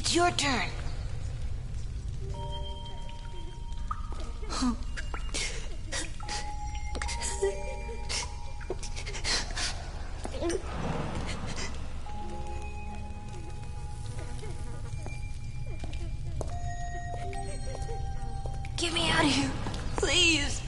It's your turn. Get me out of here, please.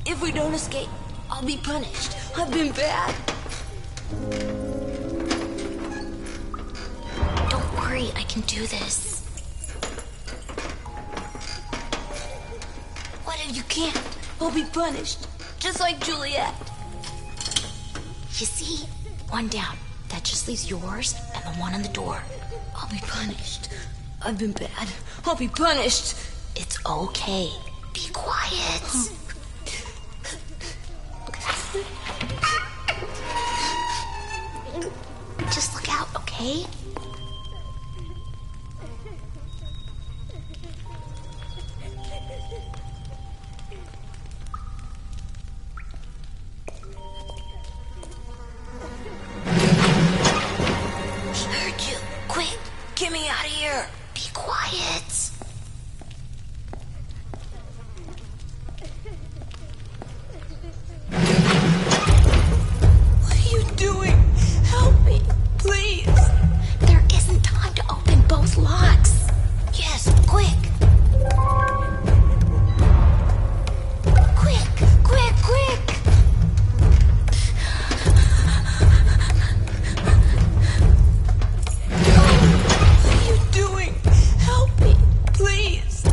If we don't escape, I'll be punished. I've been bad. Don't worry, I can do this. What if you can't? I'll be punished, just like Juliet. You see? One down. That just leaves yours and the one on the door. I'll be punished. I've been bad. I'll be punished. It's okay. Be quiet. Just look out, okay? He heard you. Quick, get me out of here. Be quiet. What are you doing? Help me, please. There isn't time to open both locks. Yes, quick. Quick, quick, quick. What are you doing? Help me, please.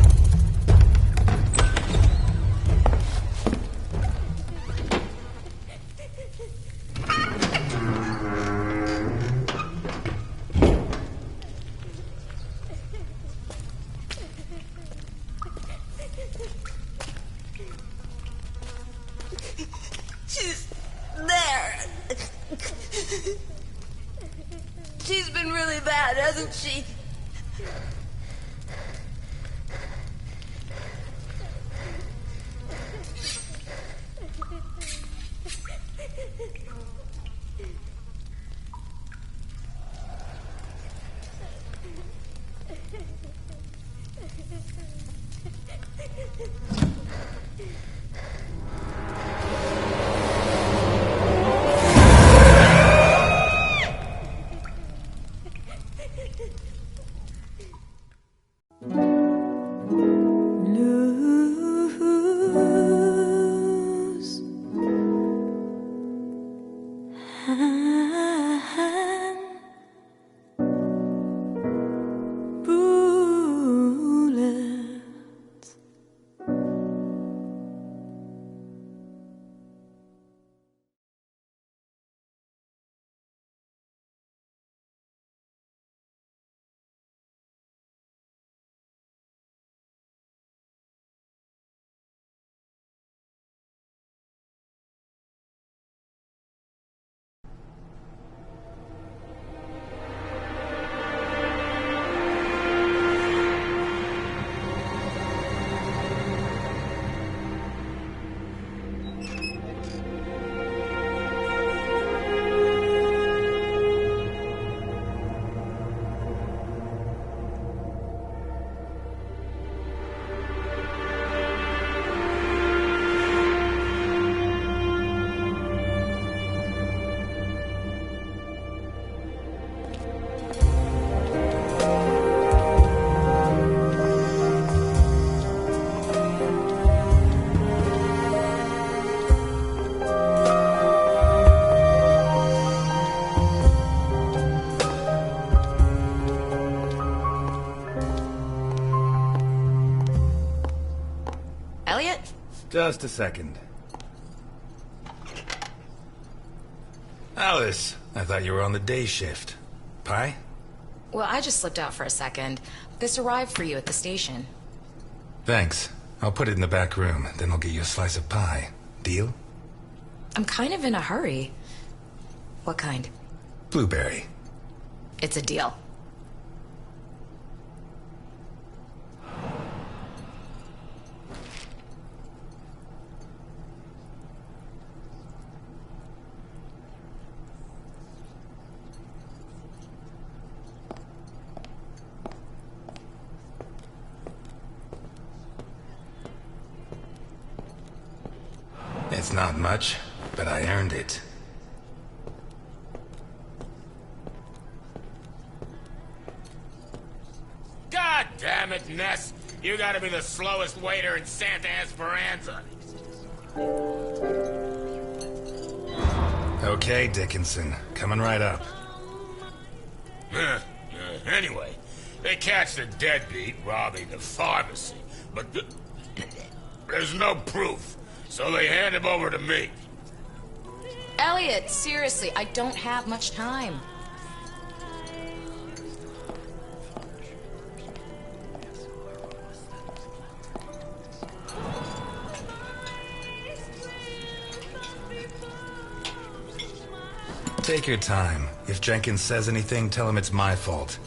She's there. She's been really bad, hasn't she? Lose and bullets. Elliot? Just a second. Alice, I thought you were on the day shift. Pie? Well, I just slipped out for a second. This arrived for you at the station. Thanks. I'll put it in the back room, then I'll get you a slice of pie. Deal? I'm kind of in a hurry. What kind? Blueberry. It's a deal. It's not much, but I earned it. God damn it, Ness! You gotta be the slowest waiter in Santa Esperanza. Okay, Dickinson. Coming right up. Anyway, they catch the deadbeat robbing the pharmacy, but there's no proof, so they hand him over to me. Elliot, seriously, I don't have much time. Take your time. If Jenkins says anything, tell him it's my fault.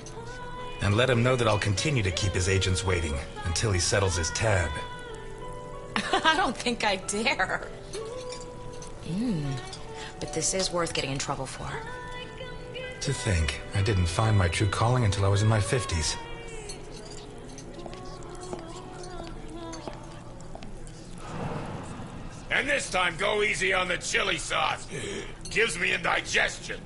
And let him know that I'll continue to keep his agents waiting until he settles his tab. I don't think I dare. But this is worth getting in trouble for. To think, I didn't find my true calling until I was in my 50s. And this time, go easy on the chili sauce. Gives me indigestion.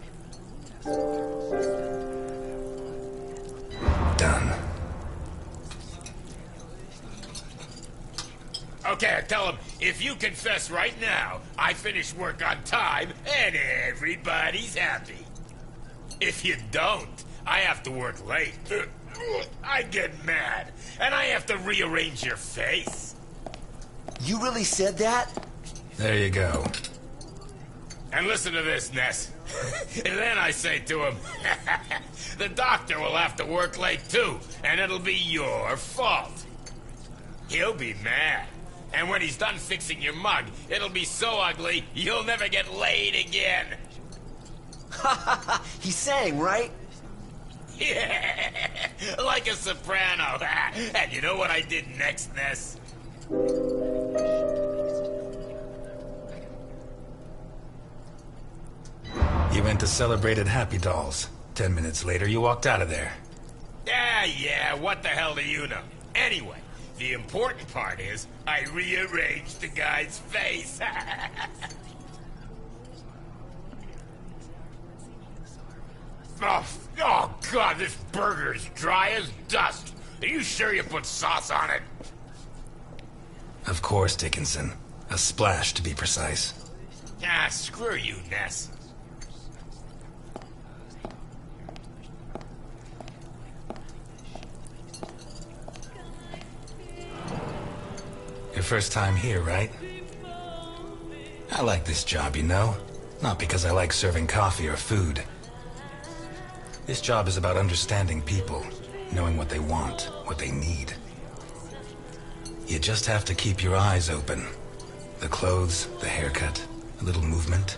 Done. Okay, tell him, if you confess right now, I finish work on time, and everybody's happy. If you don't, I have to work late. I get mad, and I have to rearrange your face. You really said that? There you go. And listen to this, Ness. And then I say to him, the doctor will have to work late too, and it'll be your fault. He'll be mad. And when he's done fixing your mug, it'll be so ugly, you'll never get laid again. He sang, right? Yeah, like a soprano. And you know what I did next, Ness? You went to celebrated Happy Dolls. 10 minutes later, you walked out of there. Yeah, what the hell do you know? Anyway, the important part is I rearranged the guy's face. Oh, God, this burger's dry as dust. Are you sure you put sauce on it? Of course, Dickinson. A splash, to be precise. Ah, screw you, Ness. Your first time here, right? I like this job, you know. Not because I like serving coffee or food. This job is about understanding people, knowing what they want, what they need. You just have to keep your eyes open. The clothes, the haircut, a little movement,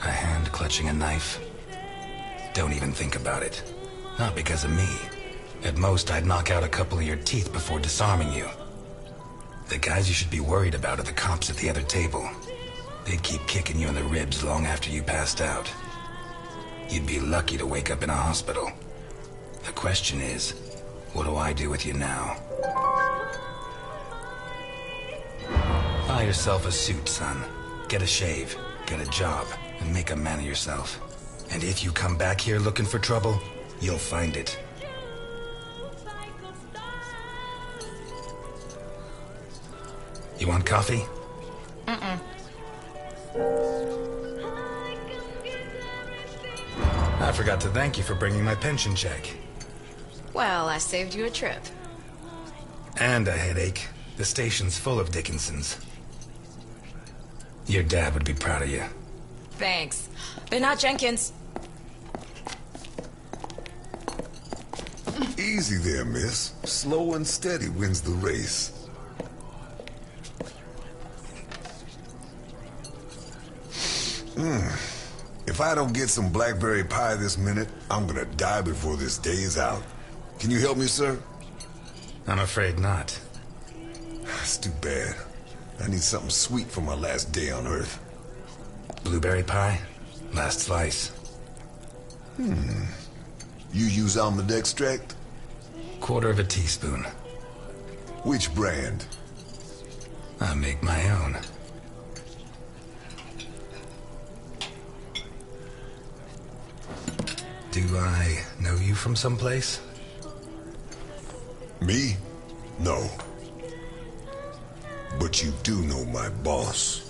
a hand clutching a knife. Don't even think about it. Not because of me. At most, I'd knock out a couple of your teeth before disarming you. The guys you should be worried about are the cops at the other table. They'd keep kicking you in the ribs long after you passed out. You'd be lucky to wake up in a hospital. The question is, what do I do with you now? Buy yourself a suit, son. Get a shave, get a job, and make a man of yourself. And if you come back here looking for trouble, you'll find it. You want coffee? Mm-mm. I forgot to thank you for bringing my pension check. Well, I saved you a trip. And a headache. The station's full of Dickinsons. Your dad would be proud of you. Thanks. But not Jenkins. Easy there, miss. Slow and steady wins the race. If I don't get some blackberry pie this minute, I'm gonna die before this day is out. Can you help me, sir? I'm afraid not. It's too bad. I need something sweet for my last day on Earth. Blueberry pie? Last slice. You use almond extract? Quarter of a teaspoon. Which brand? I make my own. Do I know you from someplace? Me? No. But you do know my boss.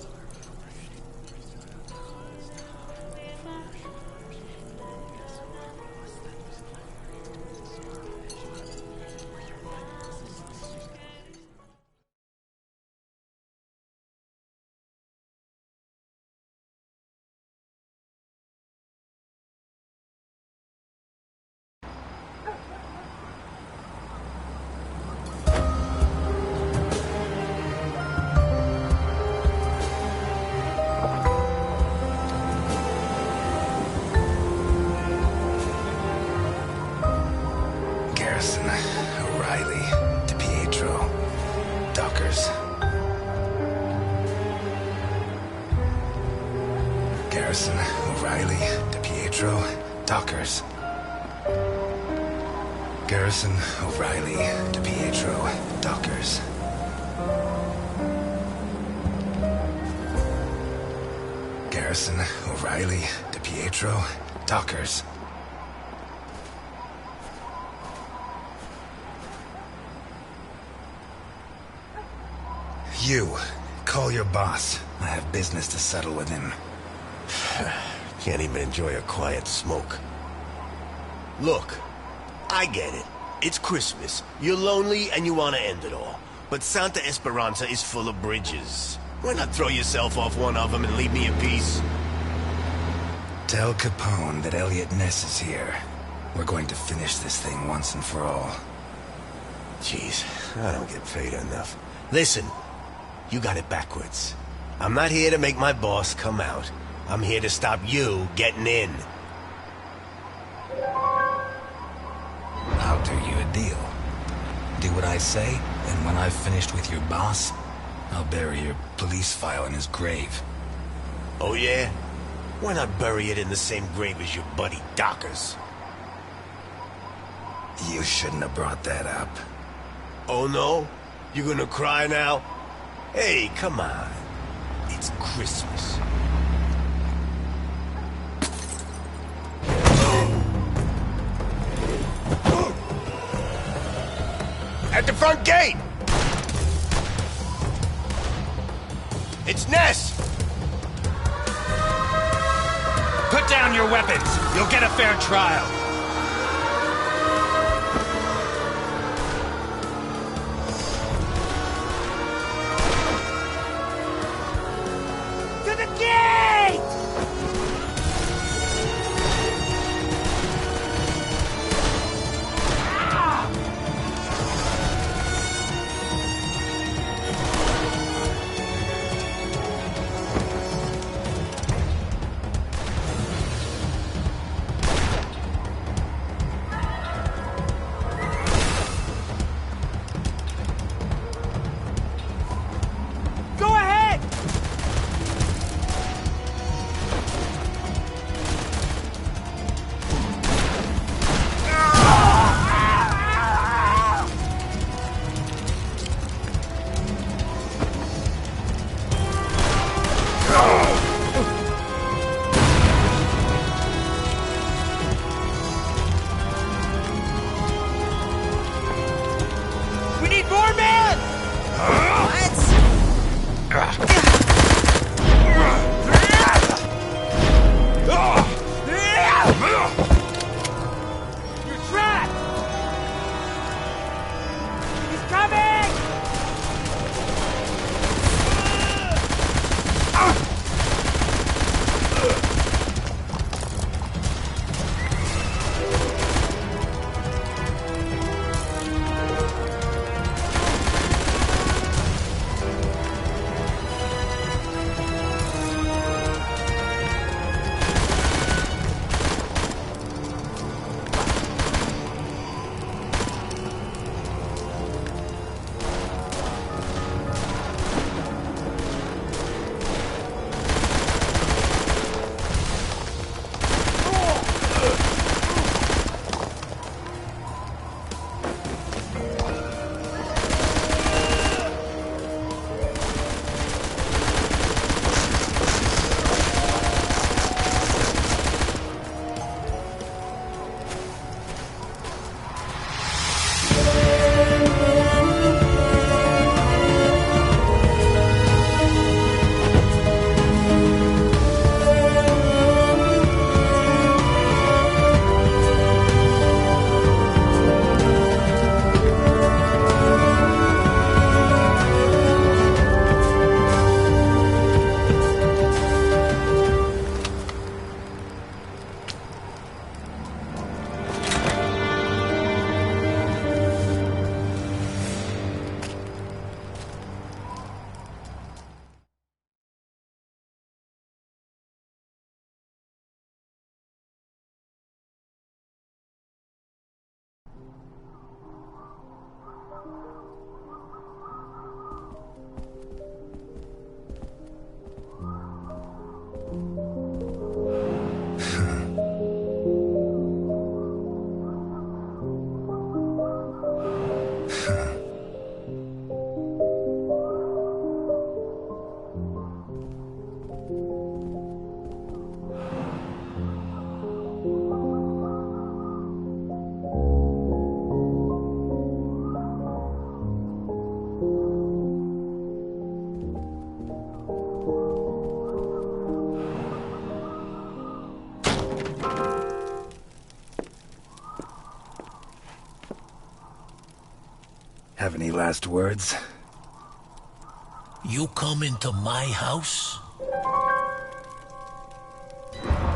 Garrison, O'Reilly, DiPietro, Dockers. Garrison, O'Reilly, DiPietro, Dockers. Garrison, O'Reilly, DiPietro, Dockers. Garrison, O'Reilly, DiPietro, Dockers. You, call your boss. I have business to settle with him. Can't even enjoy a quiet smoke. Look, I get it. It's Christmas. You're lonely and you want to end it all. But Santa Esperanza is full of bridges. Why not throw yourself off one of them and leave me in peace? Tell Capone that Elliot Ness is here. We're going to finish this thing once and for all. Jeez, I don't get paid enough. Listen, you got it backwards. I'm not here to make my boss come out. I'm here to stop you getting in. I'll do you a deal. Do what I say, and when I've finished with your boss, I'll bury your police file in his grave. Oh yeah? Why not bury it in the same grave as your buddy Dockers? You shouldn't have brought that up. Oh no? You gonna cry now? Hey, come on. It's Christmas. At the front gate! It's Ness! Put down your weapons! You'll get a fair trial! To the gate! Go ahead! We need more men! You're trapped! He's coming! Have any last words? You come into my house?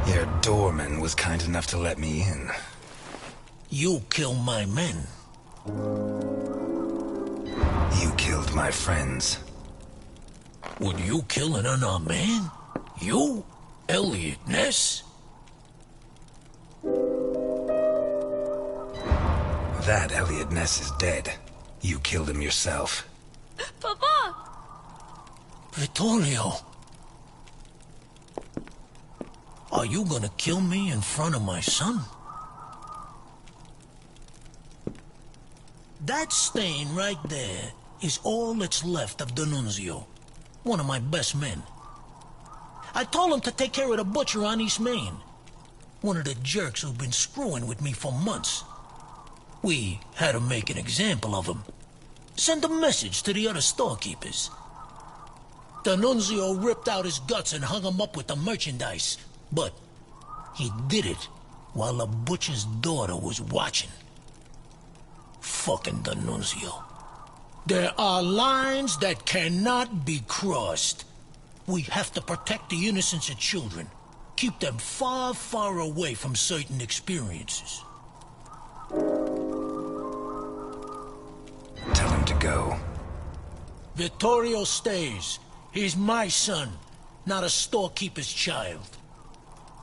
Your doorman was kind enough to let me in. You kill my men. You killed my friends. Would you kill an unarmed man? You? Elliot Ness? That Elliot Ness is dead. You killed him yourself. Papa! Vittorio. Are you gonna kill me in front of my son? That stain right there is all that's left of D'Annunzio, one of my best men. I told him to take care of the butcher on East Main, one of the jerks who've been screwing with me for months. We had to make an example of him. Send a message to the other storekeepers. D'Annunzio ripped out his guts and hung him up with the merchandise. But he did it while the butcher's daughter was watching. Fucking D'Annunzio. There are lines that cannot be crossed. We have to protect the innocence of children. Keep them far, far away from certain experiences. Tell him to go. Vittorio stays. He's my son, not a storekeeper's child.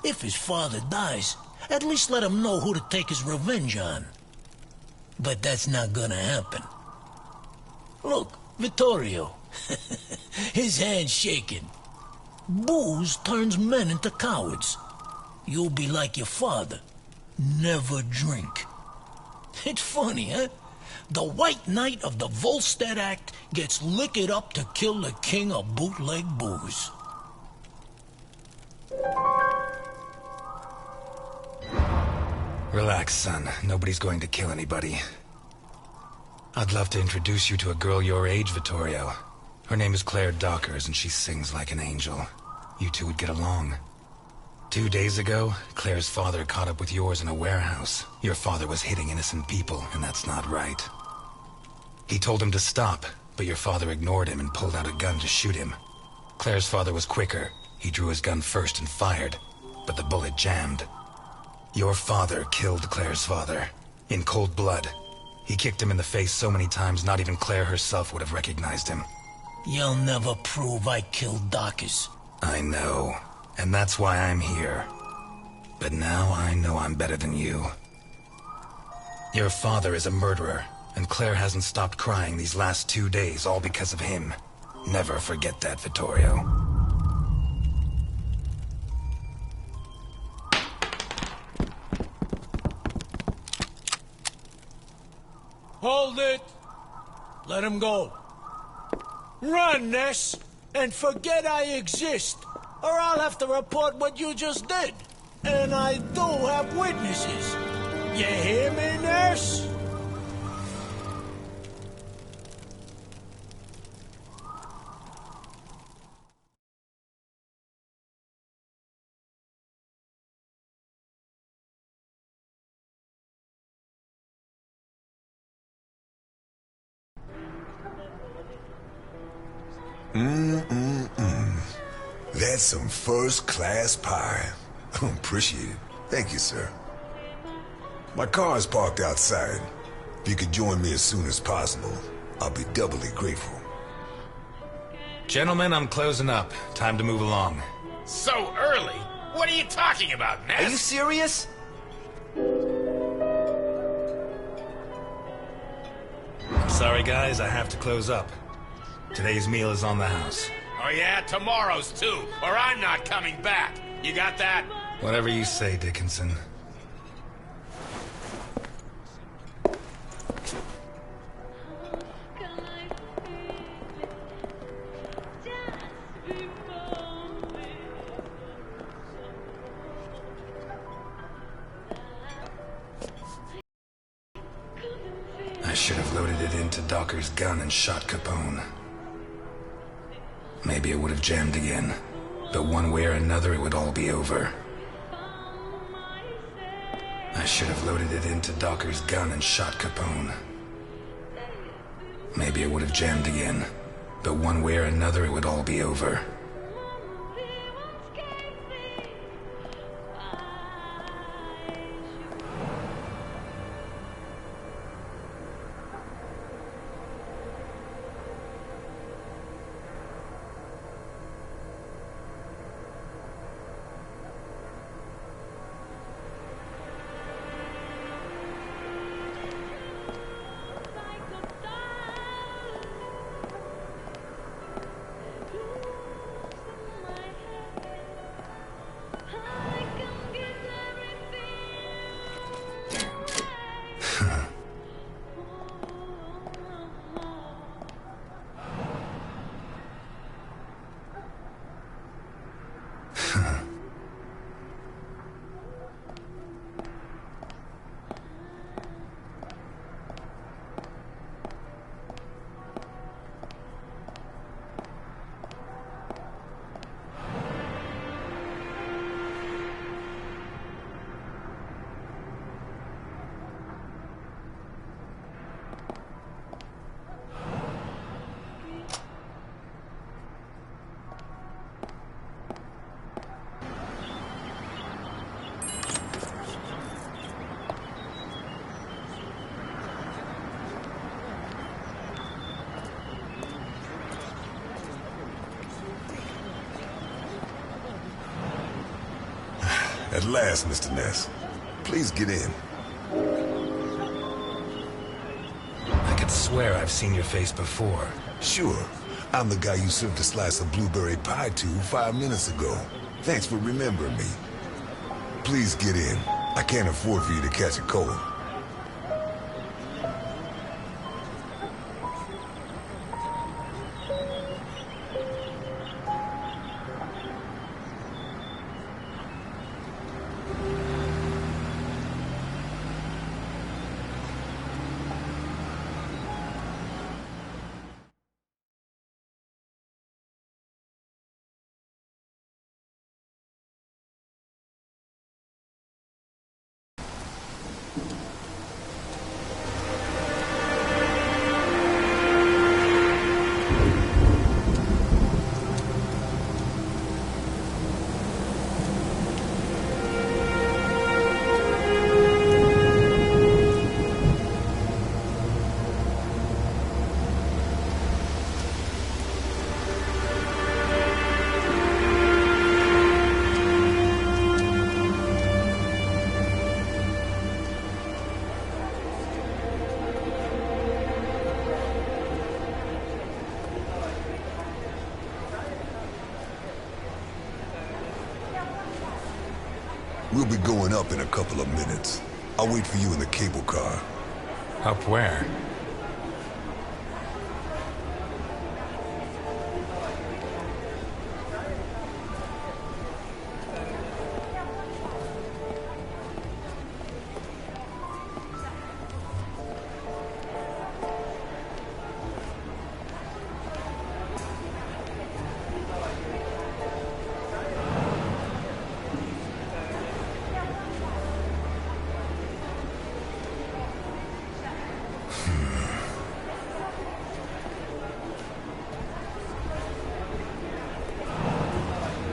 If his father dies, at least let him know who to take his revenge on. But that's not gonna happen. Look, Vittorio. His hand's shaking. Booze turns men into cowards. You'll be like your father. Never drink. It's funny, huh? The White Knight of the Volstead Act gets liquored up to kill the king of bootleg booze. Relax, son. Nobody's going to kill anybody. I'd love to introduce you to a girl your age, Vittorio. Her name is Claire Dockers, and she sings like an angel. You two would get along. 2 days ago, Claire's father caught up with yours in a warehouse. Your father was hitting innocent people, and that's not right. He told him to stop, but your father ignored him and pulled out a gun to shoot him. Claire's father was quicker. He drew his gun first and fired, but the bullet jammed. Your father killed Claire's father, in cold blood. He kicked him in the face so many times not even Claire herself would have recognized him. You'll never prove I killed Dockers. I know, and that's why I'm here. But now I know I'm better than you. Your father is a murderer, and Claire hasn't stopped crying these last 2 days, all because of him. Never forget that, Vittorio. Hold it! Let him go. Run, Ness, and forget I exist, or I'll have to report what you just did. And I do have witnesses. You hear me, Ness? That's some first-class pie. Appreciate it. Thank you, sir. My car is parked outside. If you could join me as soon as possible, I'll be doubly grateful. Gentlemen, I'm closing up. Time to move along. So early? What are you talking about, Ness? Are you serious? Sorry, guys, I have to close up. Today's meal is on the house. Oh yeah, tomorrow's too, or I'm not coming back. You got that? Whatever you say, Dickinson. I should have loaded it into Docker's gun and shot Capone. Maybe it would have jammed again, but one way or another it would all be over. I should have loaded it into Docker's gun and shot Capone. Maybe it would have jammed again, but one way or another it would all be over. At last, Mr. Ness. Please get in. I could swear I've seen your face before. Sure. I'm the guy you served a slice of blueberry pie to 5 minutes ago. Thanks for remembering me. Please get in. I can't afford for you to catch a cold. We'll be going up in a couple of minutes. I'll wait for you in the cable car. Up where?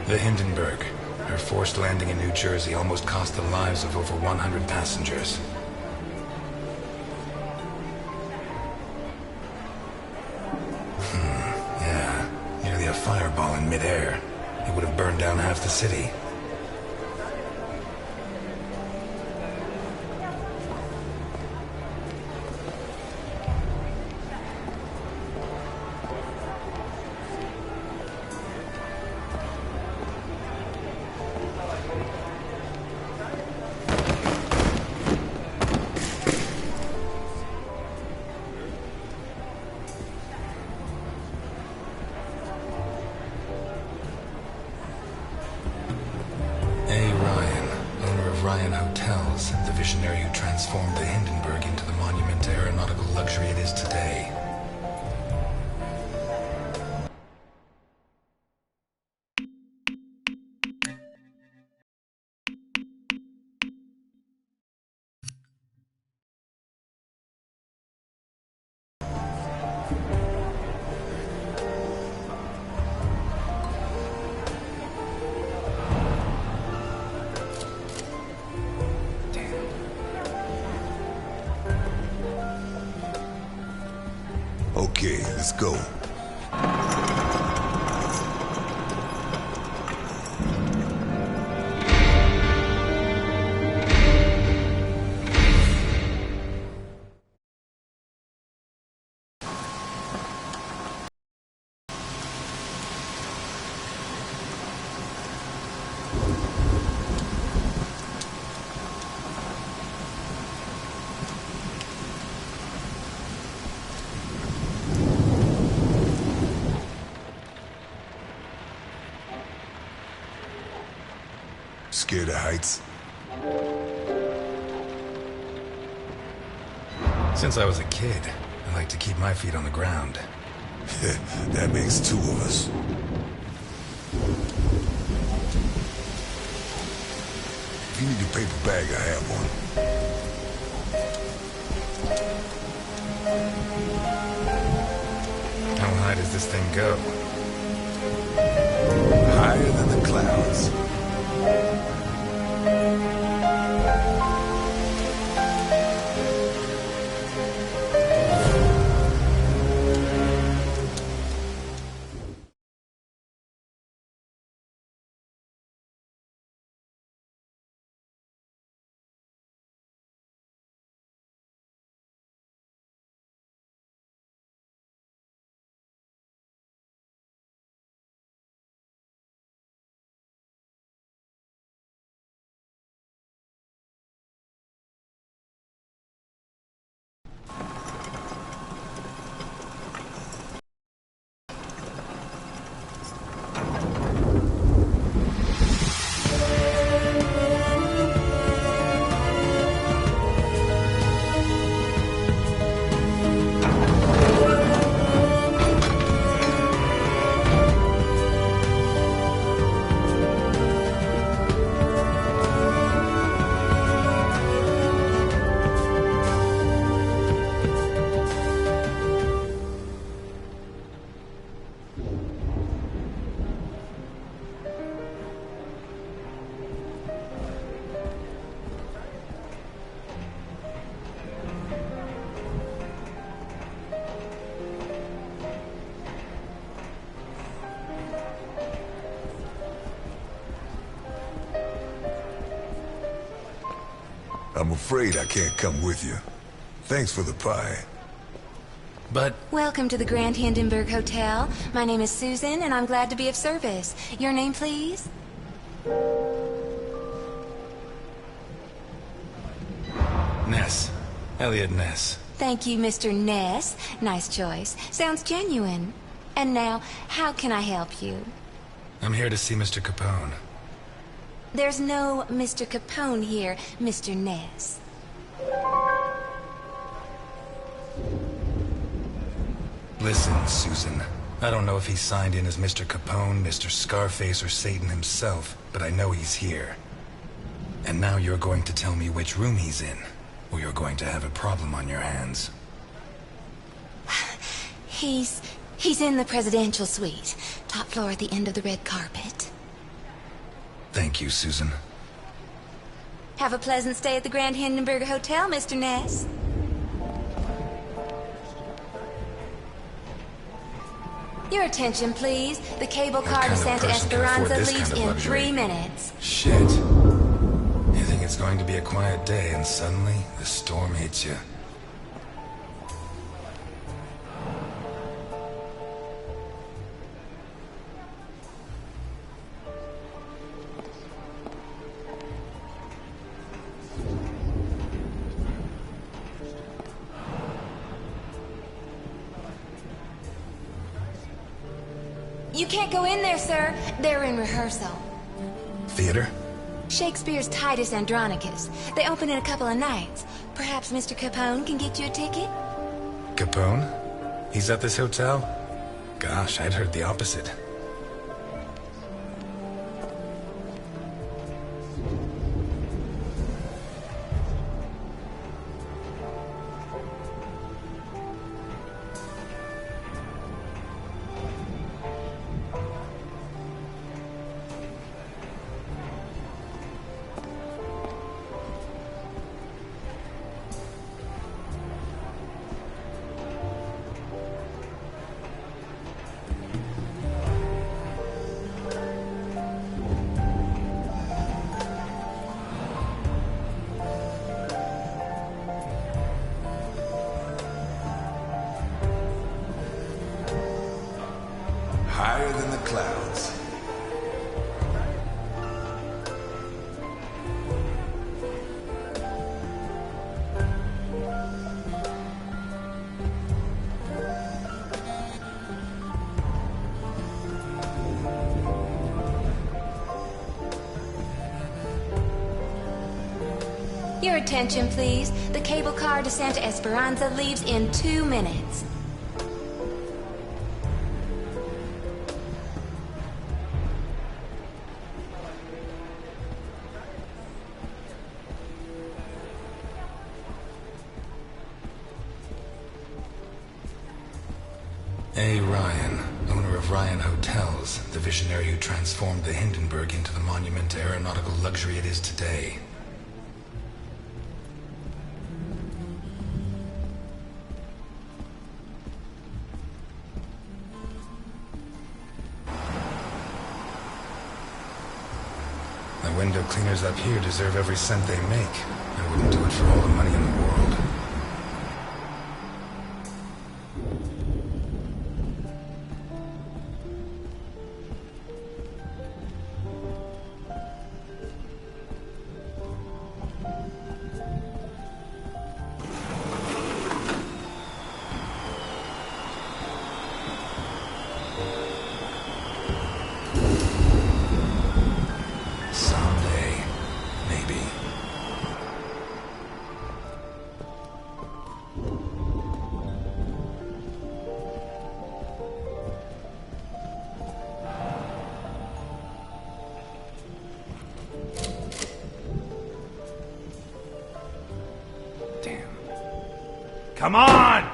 The Hindenburg. Her forced landing in New Jersey almost cost the lives of over 100 passengers. Yeah. Nearly a fireball in midair. It would have burned down half the city. of Ryan Hotels, the visionary who transformed the Hindenburg into the monument to aeronautical luxury it is today. Okay, let's go. Scared of heights? Since I was a kid, I like to keep my feet on the ground. That makes two of us. If you need a paper bag, I have one. How high does this thing go? Higher than the clouds. I'm afraid I can't come with you. Thanks for the pie. But Welcome to the Grand Hindenburg Hotel. My name is Susan, and I'm glad to be of service. Your name, please? Ness. Elliot Ness. Thank you, Mr. Ness. Nice choice. Sounds genuine. And now, how can I help you? I'm here to see Mr. Capone. There's no Mr. Capone here, Mr. Ness. Listen, Susan. I don't know if he's signed in as Mr. Capone, Mr. Scarface, or Satan himself, but I know he's here. And now you're going to tell me which room he's in, or you're going to have a problem on your hands. He's in the presidential suite. Top floor at the end of the red carpet. Thank you, Susan. Have a pleasant stay at the Grand Hindenburg Hotel, Mr. Ness. Your attention, please. The cable car to Santa Esperanza leaves in 3 minutes. Shit. You think it's going to be a quiet day, and suddenly the storm hits you. You can't go in there, sir. They're in rehearsal. Theater? Shakespeare's Titus Andronicus. They open in a couple of nights. Perhaps Mr. Capone can get you a ticket? Capone? He's at this hotel? Gosh, I'd heard the opposite. Higher than the clouds. Your attention, please. The cable car to Santa Esperanza leaves in 2 minutes. A. Ryan, owner of Ryan Hotels, the visionary who transformed the Hindenburg into the monument to aeronautical luxury it is today. The window cleaners up here deserve every cent they make. I wouldn't do it for all the money in the world. Someday, maybe. Damn. Come on!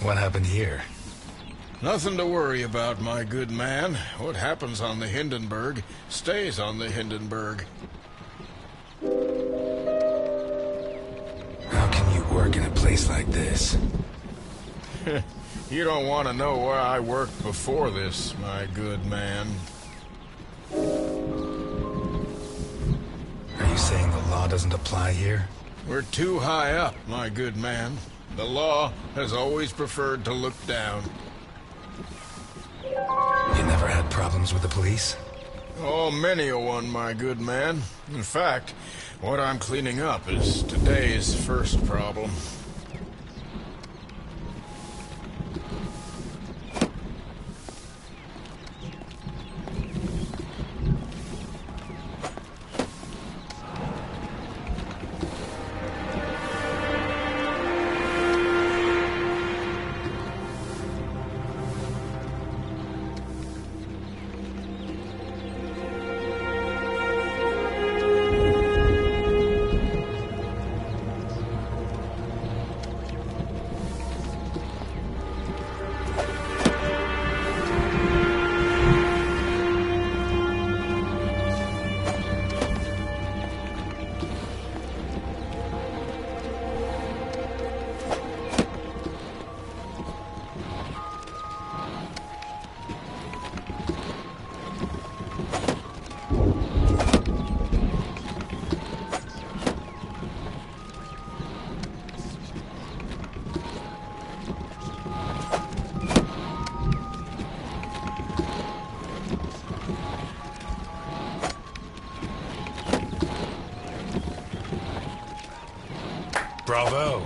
What happened here? Nothing to worry about, my good man. What happens on the Hindenburg stays on the Hindenburg. How can you work in a place like this? You don't want to know where I worked before this, my good man. Are you saying the law doesn't apply here? We're too high up, my good man. The law has always preferred to look down. You never had problems with the police? Oh, many a one, my good man. In fact, what I'm cleaning up is today's first problem. Bravo.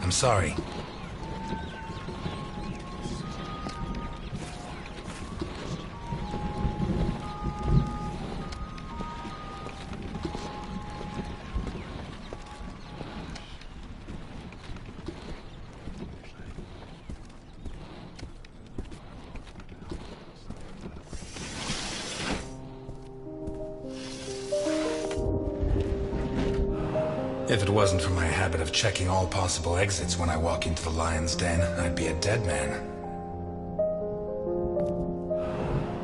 I'm sorry. If it wasn't for my habit of checking all possible exits when I walk into the lion's den, I'd be a dead man.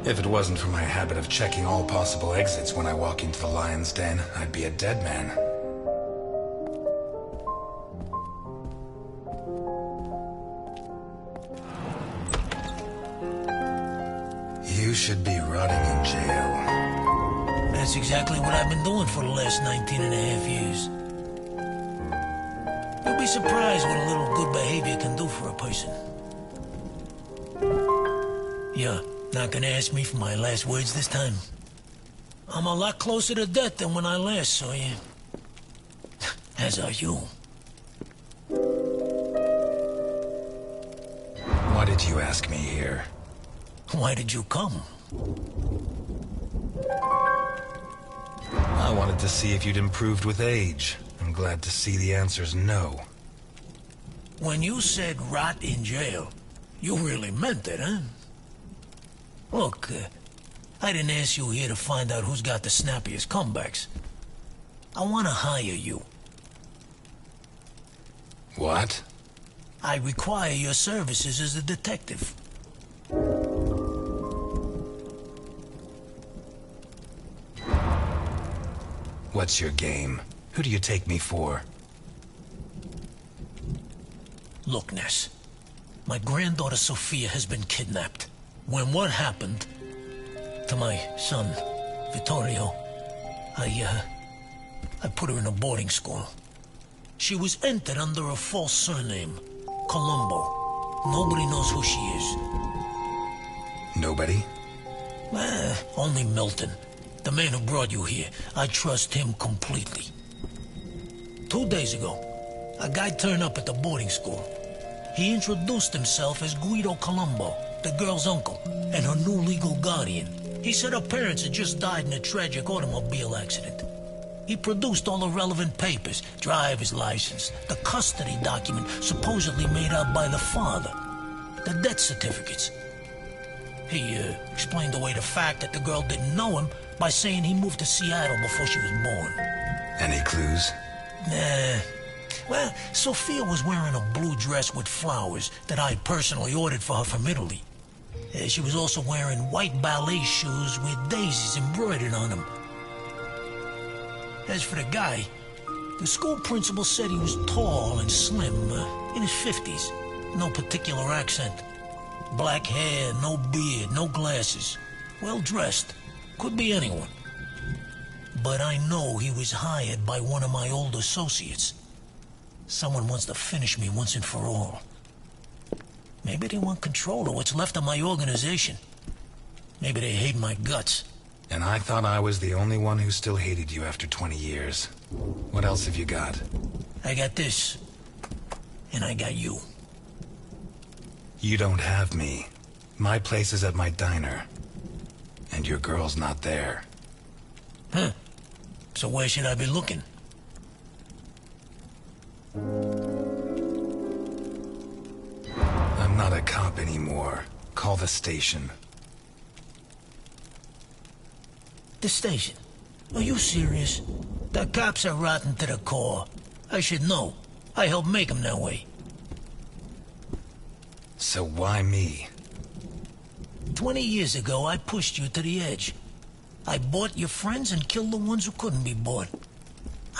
If it wasn't for my habit of checking all possible exits when I walk into the lion's den, I'd be a dead man. You should be rotting in jail. That's exactly what I've been doing for the last 19 and a half years. You'll be surprised what a little good behavior can do for a person. You're not gonna ask me for my last words this time? I'm a lot closer to death than when I last saw you. As are you. Why did you ask me here? Why did you come? I wanted to see if you'd improved with age. I'm glad to see the answer's no. When you said rot in jail, you really meant it, huh? Look, I didn't ask you here to find out who's got the snappiest comebacks. I want to hire you. What? I require your services as a detective. What's your game? Who do you take me for? Look, Ness. My granddaughter Sophia has been kidnapped. When what happened to my son, Vittorio, I put her in a boarding school. She was entered under a false surname, Colombo. Nobody knows who she is. Nobody? Only Milton. The man who brought you here. I trust him completely. 2 days ago, a guy turned up at the boarding school. He introduced himself as Guido Colombo, the girl's uncle, and her new legal guardian. He said her parents had just died in a tragic automobile accident. He produced all the relevant papers, driver's license, the custody document supposedly made out by the father, the death certificates. He explained away the fact that the girl didn't know him by saying he moved to Seattle before she was born. Any clues? Nah. Well, Sophia was wearing a blue dress with flowers that I personally ordered for her from Italy. She was also wearing white ballet shoes with daisies embroidered on them. As for the guy, the school principal said he was tall and slim, in his 50s. No particular accent. Black hair, no beard, no glasses. well-dressed. Could be anyone. But I know he was hired by one of my old associates. Someone wants to finish me once and for all. Maybe they want control of what's left of my organization. Maybe they hate my guts. And I thought I was the only one who still hated you after 20 years. What else have you got? I got this. And I got you. You don't have me. My place is at my diner. And your girl's not there. Huh. So where should I be looking? I'm not a cop anymore. Call the station. The station? Are you serious? The cops are rotten to the core. I should know. I helped make them that way. So why me? 20 years ago, I pushed you to the edge. I bought your friends and killed the ones who couldn't be bought.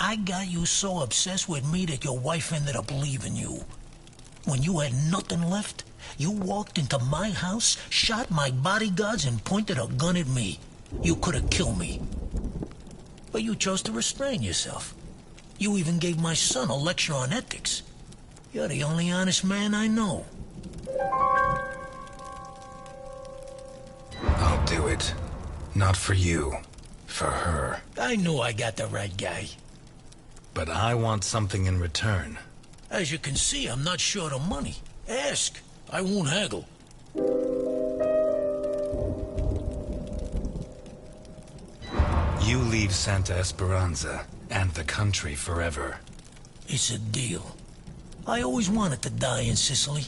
I got you so obsessed with me that your wife ended up leaving you. When you had nothing left, you walked into my house, shot my bodyguards, and pointed a gun at me. You could have killed me. But you chose to restrain yourself. You even gave my son a lecture on ethics. You're the only honest man I know. I'll do it. Not for you. For her. I knew I got the right guy. But I want something in return. As you can see, I'm not short of money. Ask. I won't haggle. You leave Santa Esperanza and the country forever. It's a deal. I always wanted to die in Sicily,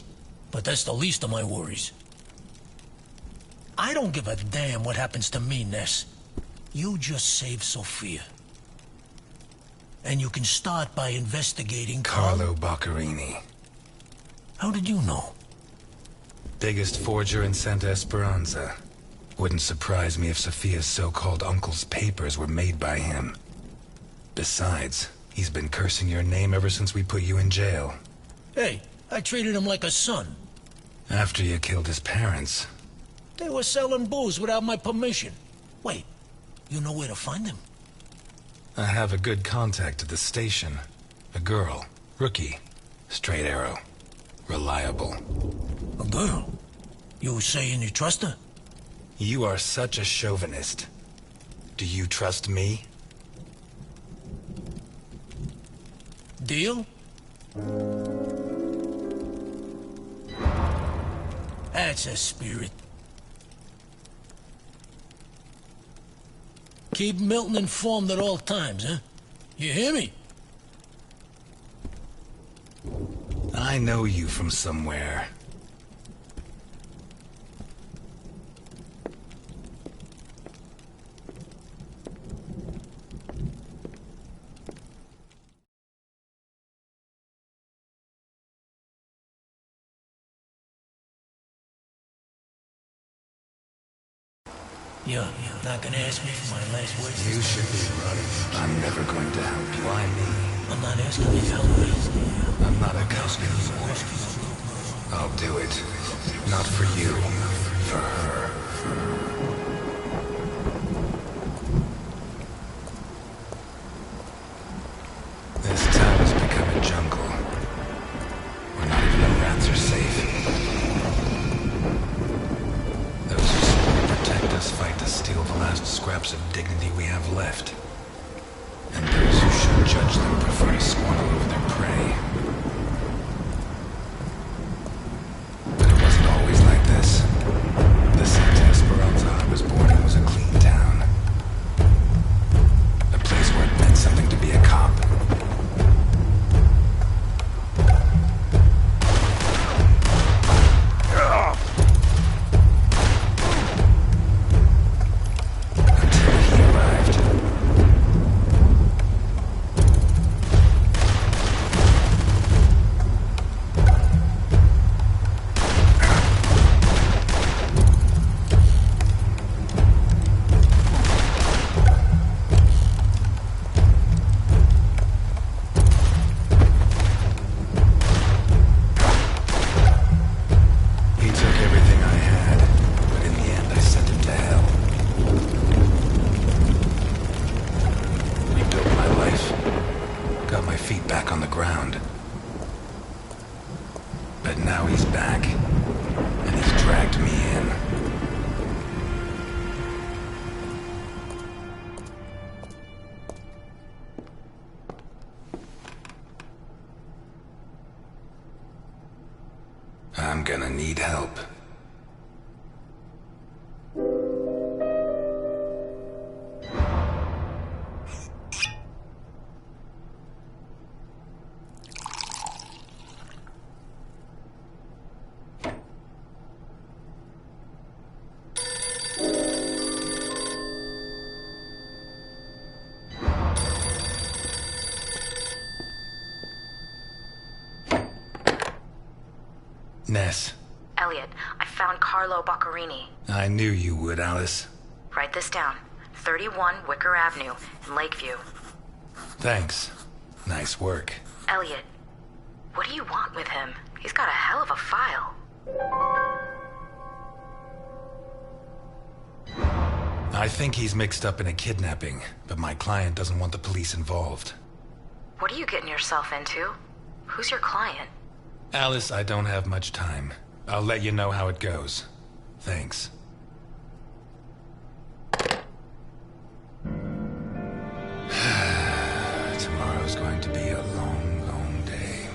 but that's the least of my worries. I don't give a damn what happens to me, Ness. You just save Sophia. And you can start by investigating Carlo Boccarini. How did you know? Biggest forger in Santa Esperanza. Wouldn't surprise me if Sophia's so-called uncle's papers were made by him. Besides, he's been cursing your name ever since we put you in jail. Hey, I treated him like a son. After you killed his parents. They were selling booze without my permission. Wait, you know where to find them? I have a good contact at the station. A girl. Rookie. Straight arrow. Reliable. A girl? You saying you trust her? You are such a chauvinist. Do you trust me? Deal? That's a spirit. Keep Milton informed at all times, huh? You hear me? I know you from somewhere. You're not gonna ask me for my last words? You should be running. I'm never going to help you. Why me? I'm not asking you to help me. I'm not a cop anymore. I'll do it. Not for you. For her. This town has become a jungle. Where not even the rats are safe. Those who seek to protect us fight to steal the last scraps of dignity we have left. And those who should judge them prefer to squabble over their prey. But it wasn't always like this. The Santa Esperanza I was born in was a clean town. A place where it meant something to be a cop. I'm gonna need help. Ness. Elliot, I found Carlo Boccarini. I knew you would, Alice. Write this down. 31 Wicker Avenue in Lakeview. Thanks. Nice work. Elliot, what do you want with him? He's got a hell of a file. I think he's mixed up in a kidnapping, but my client doesn't want the police involved. What are you getting yourself into? Who's your client? Alice, I don't have much time. I'll let you know how it goes. Thanks. Tomorrow's going to be a long, long day.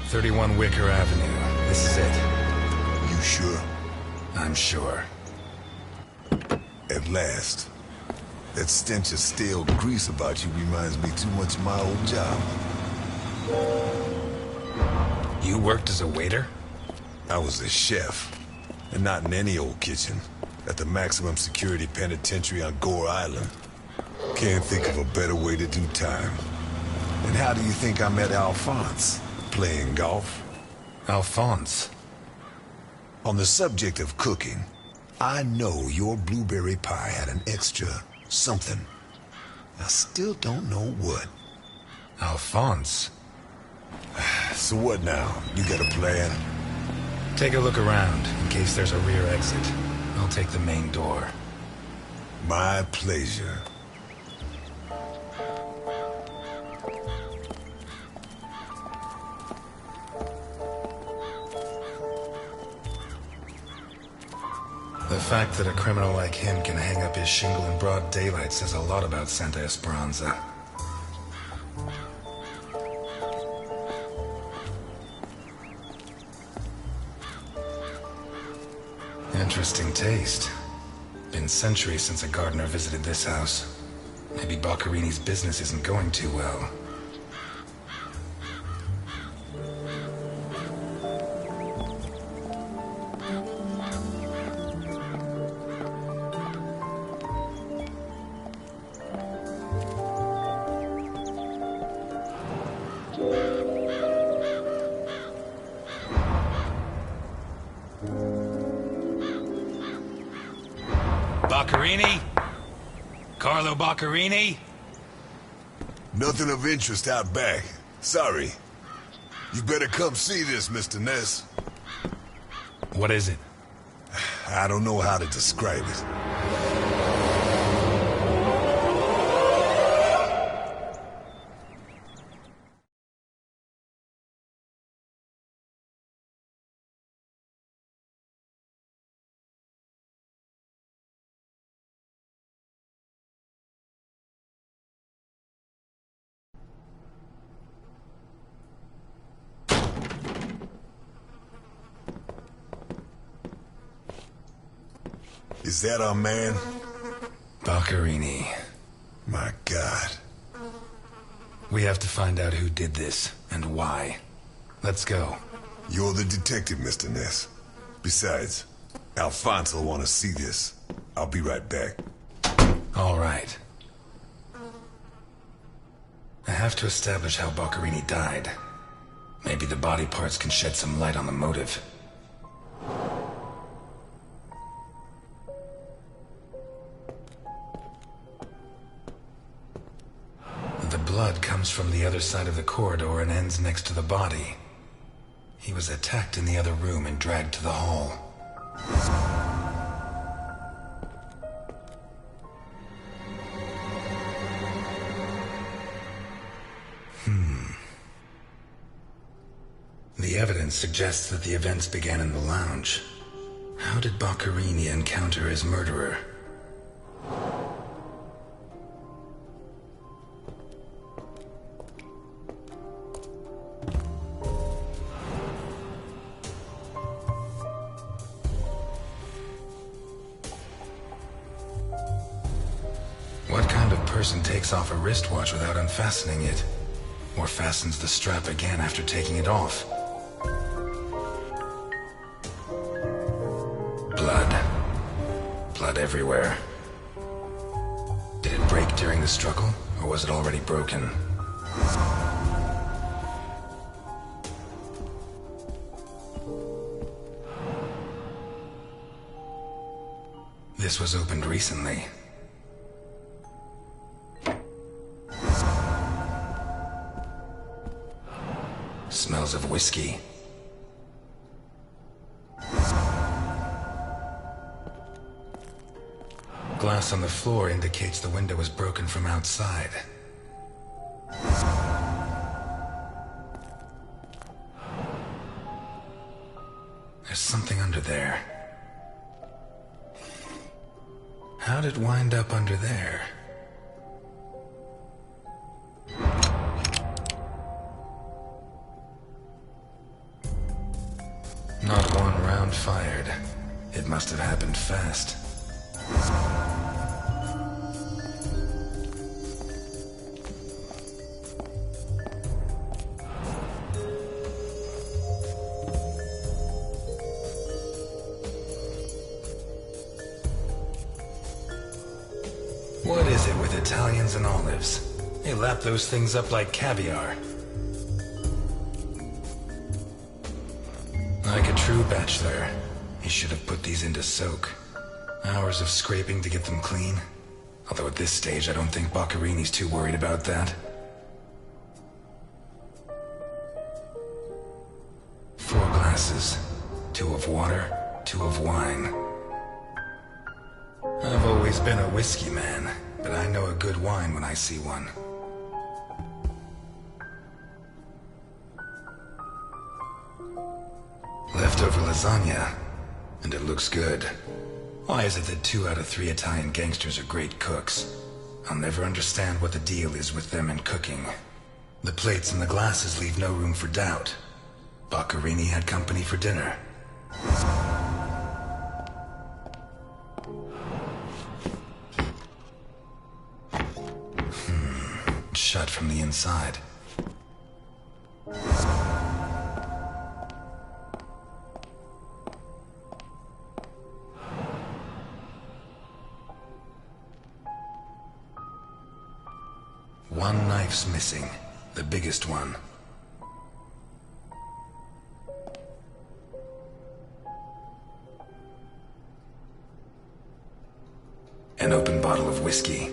"31 Wicker Avenue. This is it." You sure? I'm sure. At last. That stench of stale grease about you reminds me too much of my old job. You worked as a waiter? I was a chef. And not in any old kitchen. At the maximum security penitentiary on Gore Island. Can't think of a better way to do time. And how do you think I met Alphonse? Playing golf? Alphonse? On the subject of cooking, I know your blueberry pie had an extra something. I still don't know what. Alphonse? So what now? You got a plan? Take a look around, in case there's a rear exit. I'll take the main door. My pleasure. The fact that a criminal like him can hang up his shingle in broad daylight says a lot about Santa Esperanza. Interesting taste. Been centuries since a gardener visited this house. Maybe Boccarini's business isn't going too well. Boccarini? Carlo Boccarini? Nothing of interest out back. Sorry. You better come see this, Mr. Ness. What is it? I don't know how to describe it. Is that our man? Boccarini. My God. We have to find out who did this, and why. Let's go. You're the detective, Mr. Ness. Besides, Alphonse will want to see this. I'll be right back. All right. I have to establish how Boccarini died. Maybe the body parts can shed some light on the motive. The blood comes from the other side of the corridor and ends next to the body. He was attacked in the other room and dragged to the hall. suggests that the events began in the lounge. How did Boccherini encounter his murderer? What kind of person takes off a wristwatch without unfastening it? Or fastens the strap again after taking it off? Blood. Blood everywhere. Did it break during the struggle, or was it already broken? This was opened recently. Smells of whiskey. Glass on the floor indicates the window was broken from outside. There's something under there. How'd it wind up under there? Not one round fired. It must have happened fast. What is it with Italians and olives? They lap those things up like caviar. Like a true bachelor, he should have put these into soak. Hours of scraping to get them clean. Although at this stage, I don't think Boccherini's too worried about that. 4 glasses. 2 of water, 2 of wine. I've always been a whiskey man, but I know a good wine when I see one. Leftover lasagna, and it looks good. Why is it that 2 out of 3 Italian gangsters are great cooks? I'll never understand what the deal is with them and cooking. The plates and the glasses leave no room for doubt. Boccherini had company for dinner. Shut from the inside. One knife's missing, the biggest one. An open bottle of whiskey.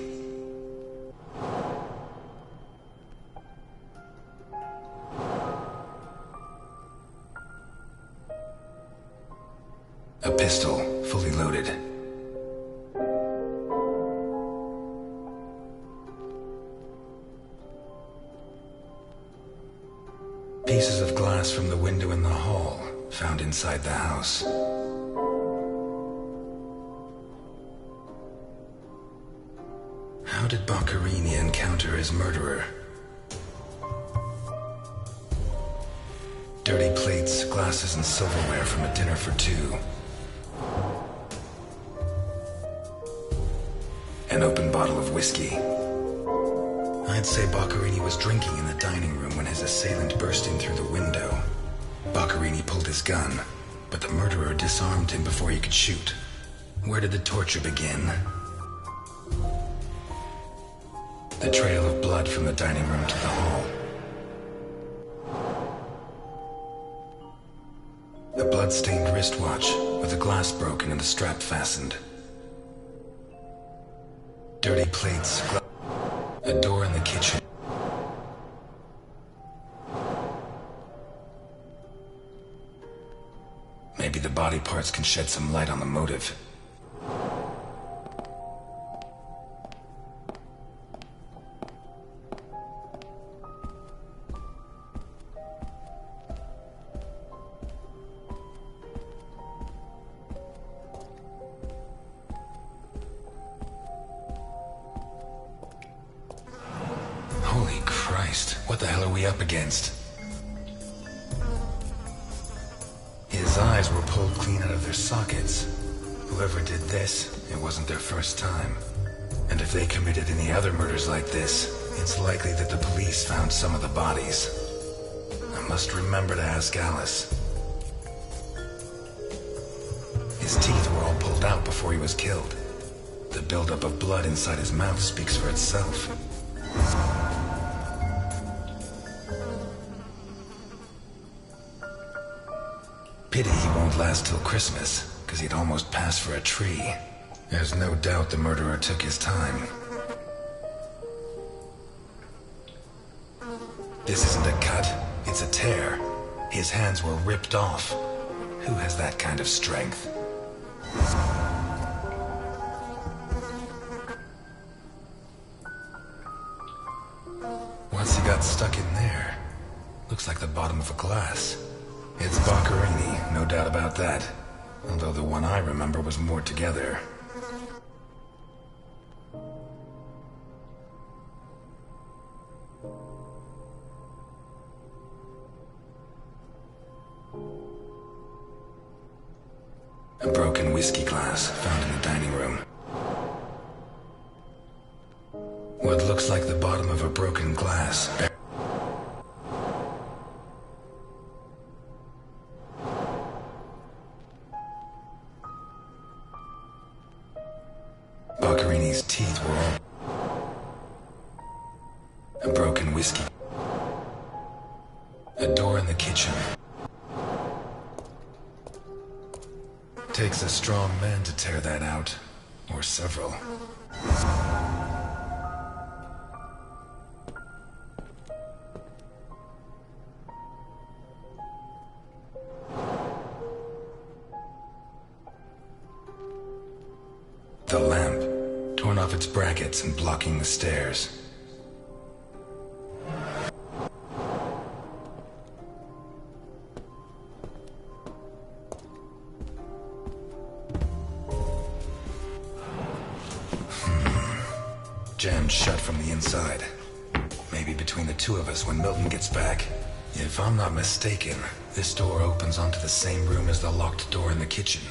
A pistol, fully loaded. Pieces of glass from the window in the hall, found inside the house. How did Boccherini encounter his murderer? Dirty plates, glasses, and silverware from a dinner for 2. An open bottle of whiskey. I'd say Boccherini was drinking in the dining room when his assailant burst in through the window. Boccherini pulled his gun, but the murderer disarmed him before he could shoot. Where did the torture begin? The trail of blood from the dining room to the hall. A blood-stained wristwatch with the glass broken and the strap fastened. Dirty plates, a door in the kitchen. Maybe the body parts can shed some light on the motive. What the hell are we up against? His eyes were pulled clean out of their sockets. Whoever did this, it wasn't their first time. And if they committed any other murders like this, it's likely that the police found some of the bodies. I must remember to ask Alice. His teeth were all pulled out before he was killed. The buildup of blood inside his mouth speaks for itself. Pity he won't last till Christmas, because he'd almost pass for a tree. There's no doubt the murderer took his time. This isn't a cut, it's a tear. His hands were ripped off. Who has that kind of strength? What's he got stuck in there? Looks like the bottom of a glass. It's Boccherini, no doubt about that. Although the one I remember was more together. A broken whiskey glass found in the dining room. What looks like the bottom of a broken glass. Boccherini's teeth were all... A broken whiskey. A door in the kitchen. Takes a strong man to tear that out. Or several. The lamp, torn off its brackets and blocking the stairs. Jammed shut from the inside. Maybe between the two of us when Milton gets back. If I'm not mistaken, this door opens onto the same room as the locked door in the kitchen.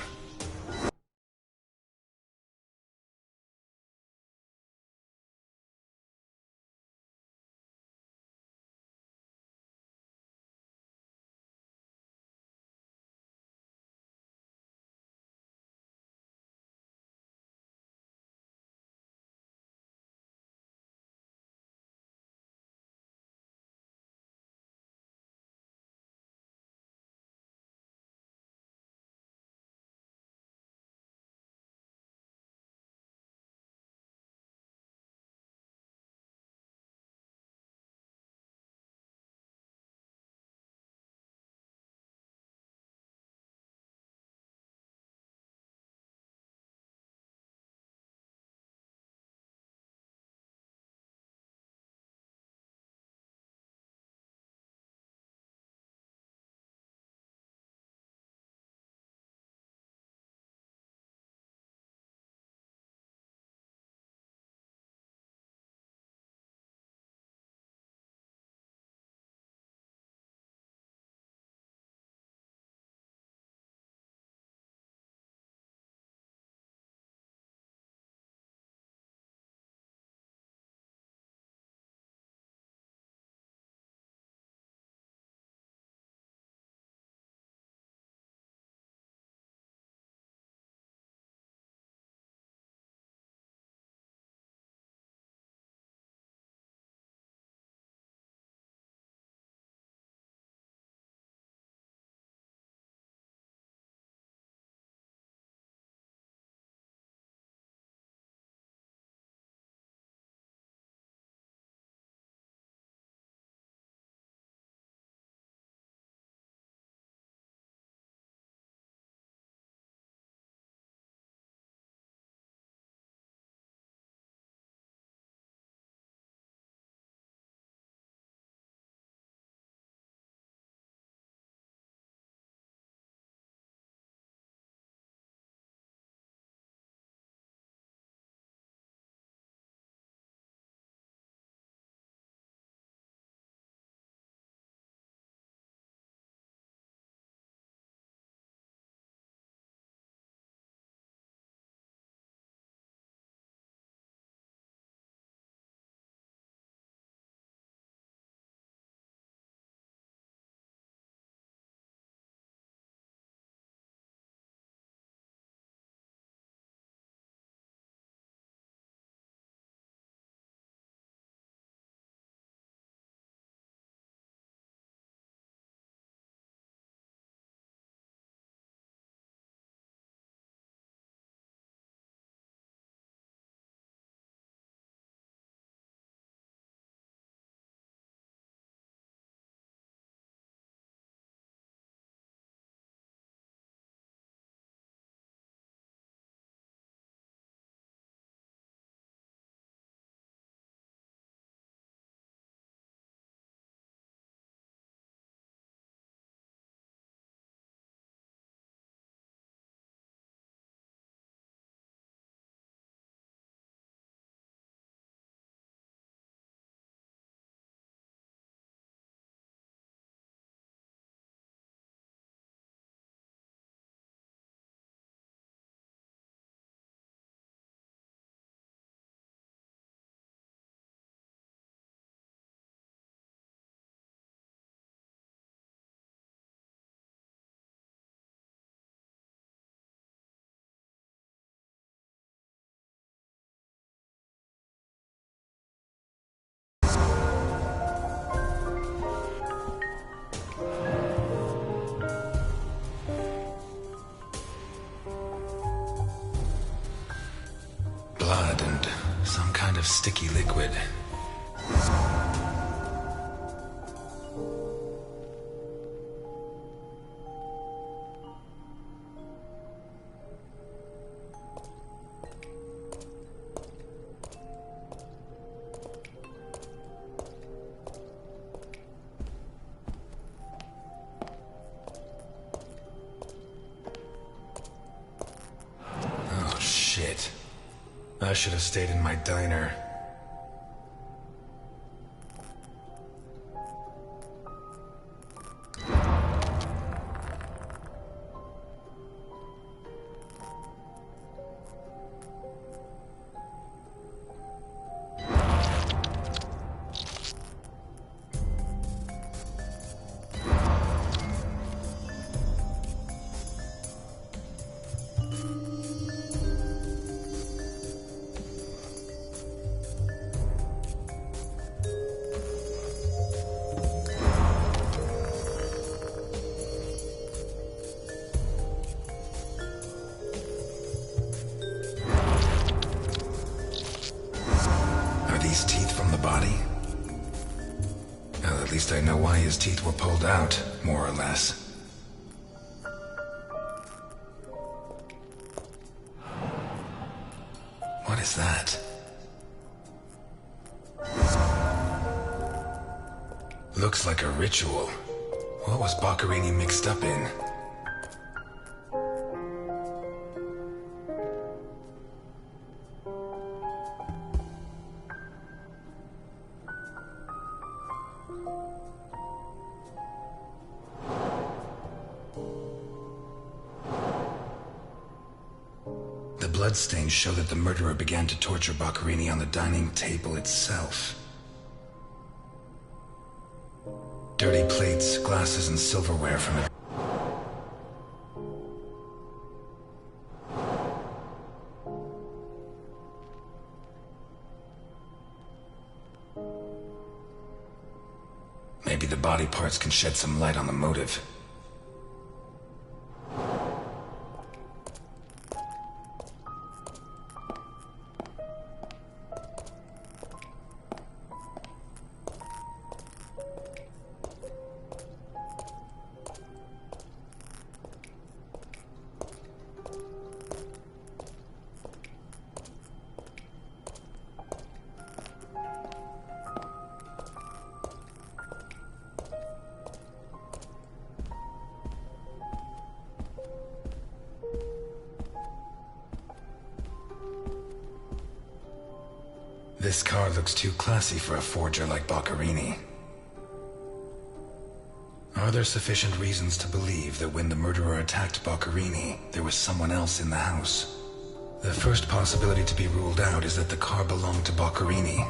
of sticky liquid. Oh, shit. I should have stayed in my diner. These teeth from the body? Well, at least I know why his teeth were pulled out, more or less. What is that? Looks like a ritual. What was Boccherini mixed up in? The bloodstains show that the murderer began to torture Boccherini on the dining table itself. Dirty plates, glasses, and silverware from it. Maybe the body parts can shed some light on the motive. This car looks too classy for a forger like Boccherini. Are there sufficient reasons to believe that when the murderer attacked Boccherini, there was someone else in the house? The first possibility to be ruled out is that the car belonged to Boccherini.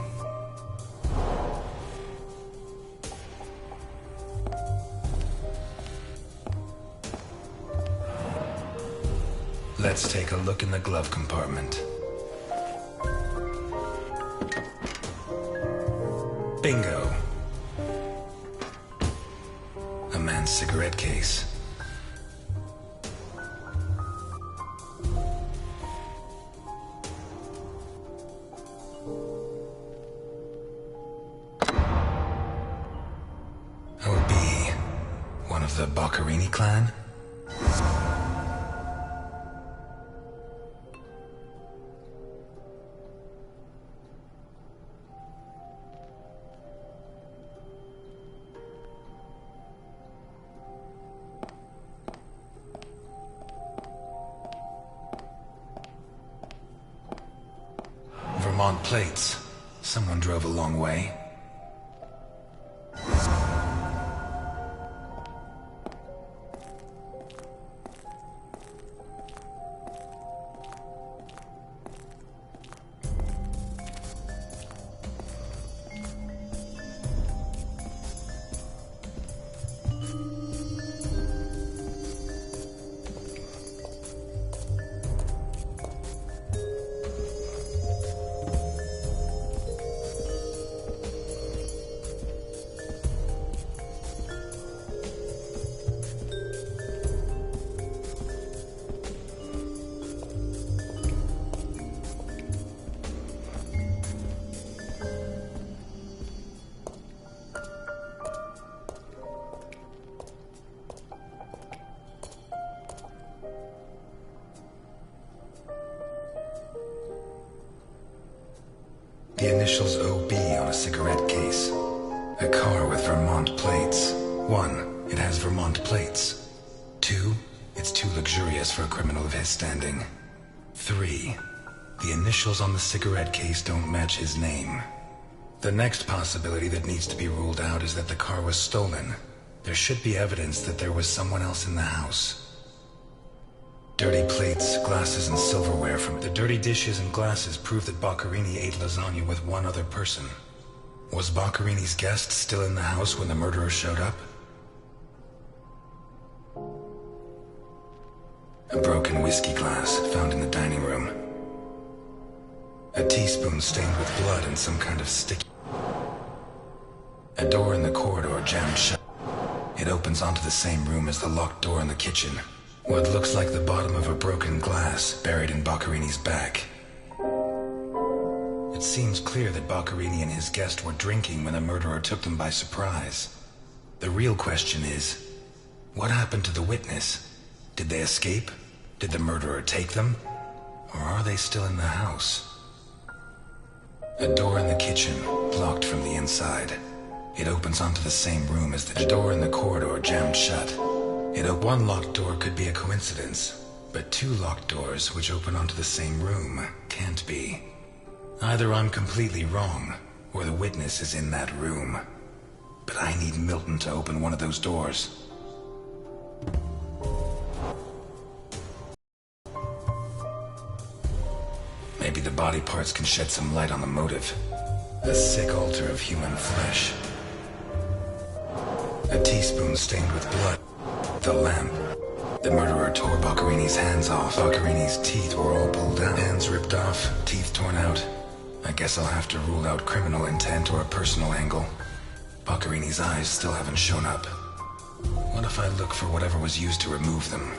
Let's take a look in the glove compartment. Bingo. A man's cigarette case. That would be one of the Boccherini clan? Vermont plates. Someone drove a long way. The initials OB on a cigarette case. A car with Vermont plates. 1. It has Vermont plates. 2. It's too luxurious for a criminal of his standing. 3. The initials on the cigarette case don't match his name. The next possibility that needs to be ruled out is that the car was stolen. There should be evidence that there was someone else in the house. Dirty plates, glasses, and silverware from the dirty dishes and glasses prove that Boccherini ate lasagna with one other person. Was Boccherini's guest still in the house when the murderer showed up? A broken whiskey glass found in the dining room. A teaspoon stained with blood and some kind of sticky. A door in the corridor jammed shut. It opens onto the same room as the locked door in the kitchen. What looks like the bottom of a broken glass buried in Boccherini's back. It seems clear that Boccherini and his guest were drinking when the murderer took them by surprise. The real question is, what happened to the witness? Did they escape? Did the murderer take them? Or are they still in the house? A door in the kitchen, locked from the inside. It opens onto the same room as the door in the corridor jammed shut. One locked door could be a coincidence, but 2 locked doors which open onto the same room can't be. Either I'm completely wrong, or the witness is in that room. But I need Milton to open one of those doors. Maybe the body parts can shed some light on the motive. A sick altar of human flesh. A teaspoon stained with blood. The lamp. The murderer tore Boccherini's hands off. Boccherini's teeth were all pulled out. Hands ripped off, teeth torn out. I guess I'll have to rule out criminal intent or a personal angle. Boccherini's eyes still haven't shown up. What if I look for whatever was used to remove them?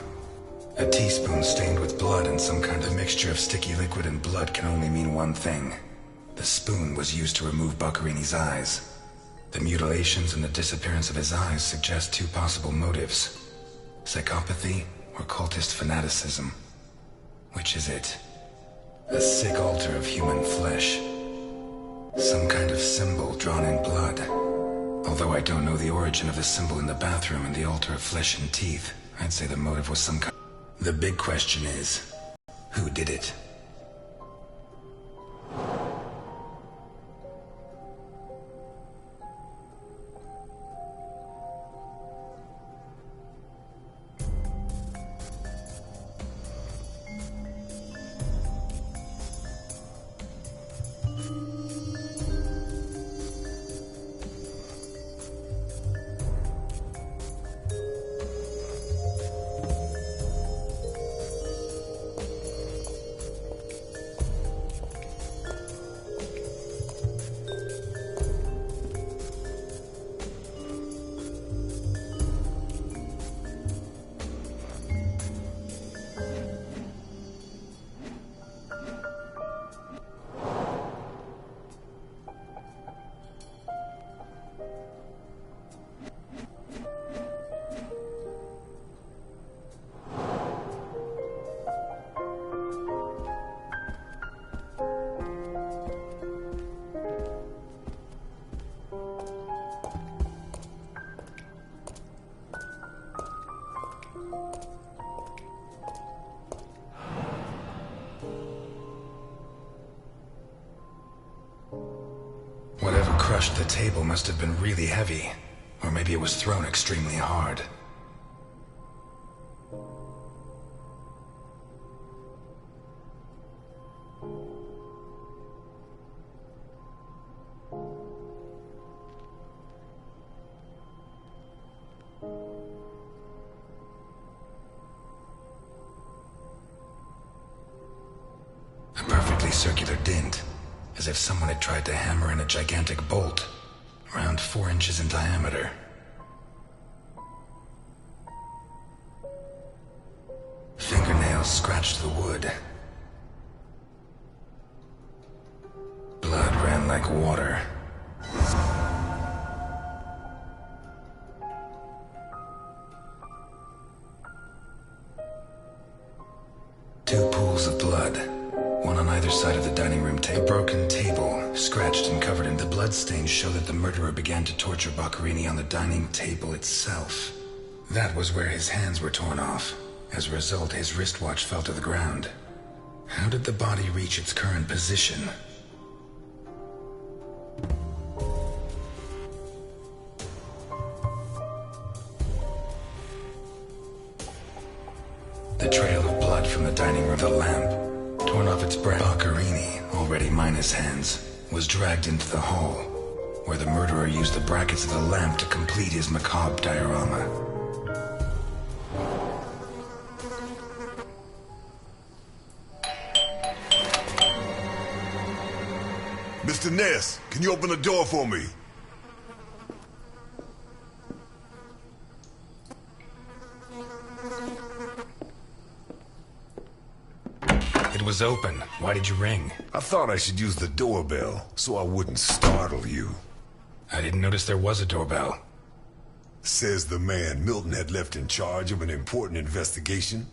A teaspoon stained with blood and some kind of mixture of sticky liquid and blood can only mean one thing. The spoon was used to remove Boccherini's eyes. The mutilations and the disappearance of his eyes suggest 2 possible motives. Psychopathy or cultist fanaticism. Which is it? A sick altar of human flesh. Some kind of symbol drawn in blood. Although I don't know the origin of the symbol in the bathroom and the altar of flesh and teeth, I'd say the motive was some kind. The big question is, who did it? Whatever crushed the table must have been really heavy, or maybe it was thrown extremely hard. A perfectly circular dint, as if someone had tried to hammer in a gigantic bolt, around 4 inches in diameter. Fingernails scratched the wood. Blood ran like water. Two pools of blood, one on either side of the dining room table. A broken table, scratched and covered in the bloodstains, show that the murderer began to torture Boccherini on the dining table itself. That was where his hands were torn off. As a result, his wristwatch fell to the ground. How did the body reach its current position? The trail of blood from the dining room, the lamp, torn off its bracket. Boccherini, already minus hands, was dragged into the hall, where the murderer used the brackets of the lamp to complete his macabre diorama. Mr. Ness, can you open the door for me? It was open. Why did you ring? I thought I should use the doorbell, so I wouldn't startle you. I didn't notice there was a doorbell. Says the man Milton had left in charge of an important investigation.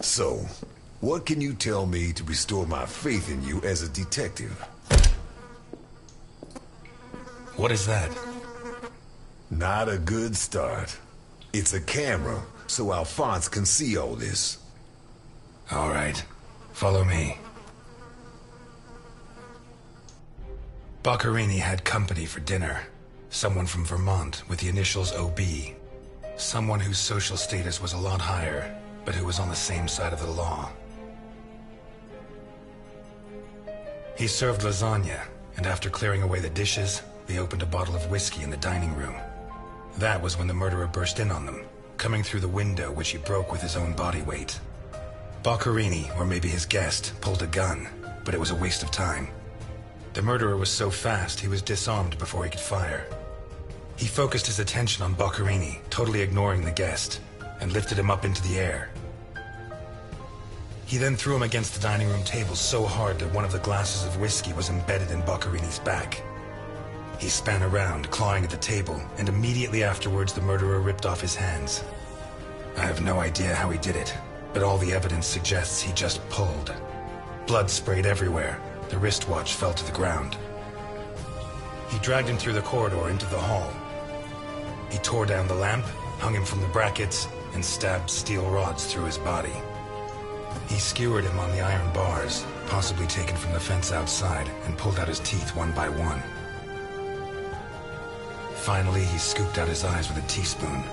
So, what can you tell me to restore my faith in you as a detective? What is that? Not a good start. It's a camera, so Alphonse can see all this. All right. Follow me. Boccherini had company for dinner. Someone from Vermont with the initials OB. Someone whose social status was a lot higher, but who was on the same side of the law. He served lasagna, and after clearing away the dishes, they opened a bottle of whiskey in the dining room. That was when the murderer burst in on them, coming through the window which he broke with his own body weight. Boccherini, or maybe his guest, pulled a gun, but it was a waste of time. The murderer was so fast he was disarmed before he could fire. He focused his attention on Boccherini, totally ignoring the guest, and lifted him up into the air. He then threw him against the dining room table so hard that one of the glasses of whiskey was embedded in Boccherini's back. He span around, clawing at the table, and immediately afterwards the murderer ripped off his hands. I have no idea how he did it, but all the evidence suggests he just pulled. Blood sprayed everywhere. The wristwatch fell to the ground. He dragged him through the corridor into the hall. He tore down the lamp, hung him from the brackets, and stabbed steel rods through his body. He skewered him on the iron bars, possibly taken from the fence outside, and pulled out his teeth one by one. Finally, he scooped out his eyes with a teaspoon.